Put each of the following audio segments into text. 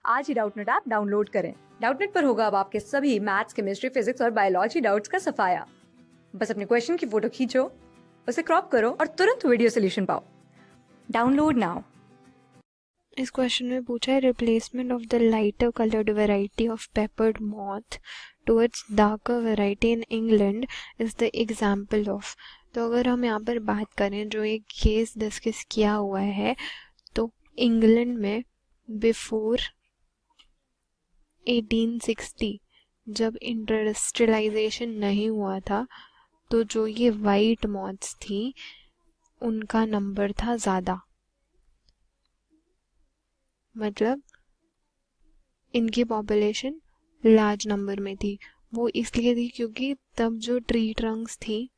आज ही Doubtnut app download करें। डाउटनट पर होगा अब आपके सभी मैथ्स, केमिस्ट्री, फिजिक्स और बायोलॉजी डाउट्स का सफाया। बस अपने क्वेश्चन की फोटो खींचो, उसे क्रॉप करो और तुरंत वीडियो सोल्यूशन पाओ। Download now. इस क्वेश्चन में पूछा है replacement of the lighter coloured variety of peppered moth towards darker variety in England is the example of. तो अगर हम यहाँ पर बात करें जो एक केस डिस्कस किया हुआ है, तो इंग्लैंड में बिफोर 1860 जब इंडस्ट्रियलाइजेशन नहीं हुआ था, तो जो ये वाइट मॉथ्स थी उनका नंबर था ज़्यादा। मतलब इनकी पॉपुलेशन लार्ज नंबर में थी। वो इसलिए थी क्योंकि तब जो ट्री ट्रंक्स थी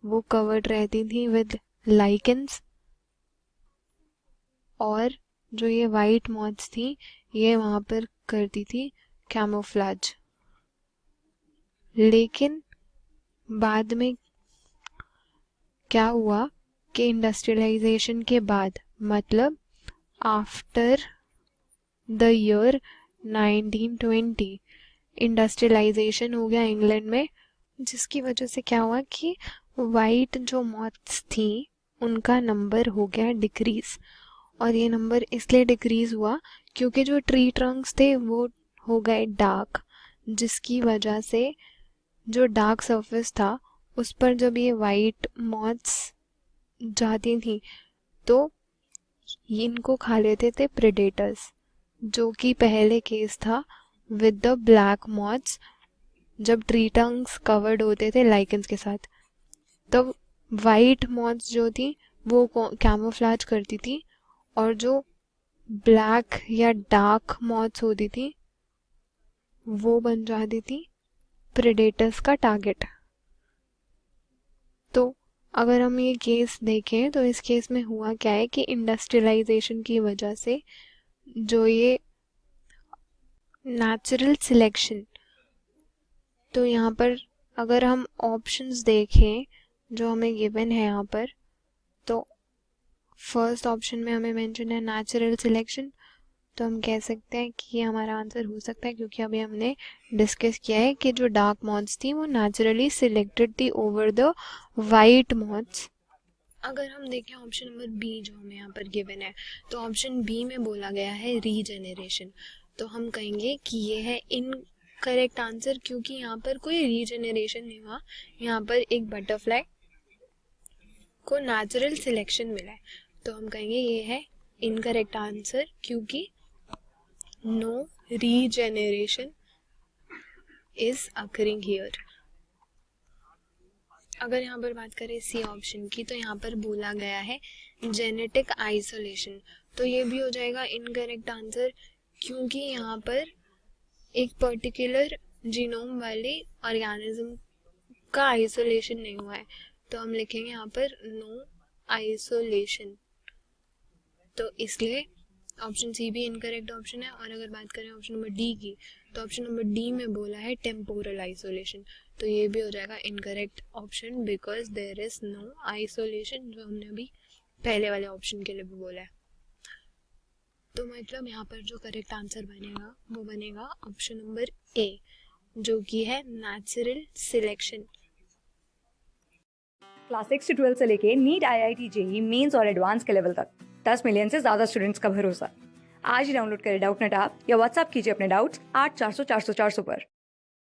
वो कवर्ड रहती थी विद लाइकेंस, और जो ये वाइट मॉथ्स थी ये वहाँ पर करती थी कैमोफ्लेज। लेकिन बाद में क्या हुआ कि इंडस्ट्रियलाइजेशन के बाद, मतलब आफ्टर द ईयर 1920 इंडस्ट्रियलाइजेशन हो गया इंग्लैंड में, जिसकी वजह से क्या हुआ कि वाइट जो मॉथ्स थी उनका नंबर हो गया डिक्रीज। और ये नंबर इसलिए डिक्रीज हुआ क्योंकि जो ट्री ट्रंक्स थे वो हो गए डार्क, जिसकी वजह से जो डार्क सरफेस था उस पर जब ये वाइट मॉथ्स जाती थी तो इनको खा लेते थे प्रेडेटर्स, जो कि पहले केस था विद द ब्लैक मॉथ्स जब ट्री ट्रंक्स कवर्ड होते थे लाइकेंस के साथ। तब वाइट मॉथ्स जो थी वो कैमोफ्लेज करती थी, और जो ब्लैक या डार्क मॉथ्स होती थी वो बन जाती थी प्रेडेटर्स का टारगेट। तो अगर हम ये केस देखें तो इस केस में हुआ क्या है कि इंडस्ट्रियलाइजेशन की वजह से जो ये नेचुरल सिलेक्शन, तो यहाँ पर अगर हम ऑप्शंस देखें जो हमें गिवन है यहाँ पर, तो फर्स्ट ऑप्शन में हमें मेंशन है नेचुरल सिलेक्शन। तो हम कह सकते हैं कि ये हमारा आंसर हो सकता है, क्योंकि अभी हमने डिस्कस किया है कि जो डार्क मॉथ्स थी वो नेचुरली सिलेक्टेड थी ओवर द वाइट मॉथ्स। अगर हम देखें ऑप्शन नंबर बी जो हमें यहाँ पर गिवन है, तो ऑप्शन बी में बोला गया है रीजेनरेशन। तो हम कहेंगे कि ये है इनकरेक्ट आंसर, क्योंकि यहाँ पर कोई रीजेनरेशन नहीं हुआ। यहाँ पर एक बटरफ्लाई को नेचुरल सिलेक्शन मिला है, तो हम कहेंगे ये है इनकरेक्ट आंसर, क्योंकि no regeneration is occurring here. अगर यहाँ पर बात करें सी ऑप्शन की, तो यहाँ पर बोला गया है जेनेटिक आइसोलेशन, तो ये भी हो जाएगा इनकरेक्ट आंसर, क्योंकि यहाँ पर एक पर्टिकुलर जीनोम वाले ऑर्गेनिज्म का आइसोलेशन नहीं हुआ है। तो हम लिखेंगे यहाँ पर नो आइसोलेशन, तो इसलिए ऑप्शन सी भी इनकरेक्ट ऑप्शन है। और अगर बात करें ऑप्शन नंबर डी की, तो ऑप्शन नंबर डी में बोला है टेम्पोरल आइसोलेशन, तो ये भी हो जाएगा incorrect option, because there is no isolation, जो हमने अभी पहले वाले ऑप्शन के लिए भी बोला है। तो मतलब यहाँ पर जो करेक्ट आंसर बनेगा वो बनेगा ऑप्शन नंबर ए, जो कि है नेचुरल सिलेक्शन। क्लास 6 से 12 से लेके नीट, IIT, JEE मेंस और एडवांस के लेवल तक 10 मिलियन से ज्यादा स्टूडेंट्स का भरोसा। आज ही डाउनलोड करें डाउटनट ऐप या व्हाट्सएप कीजिए अपने डाउट्स 8400 400 400 पर।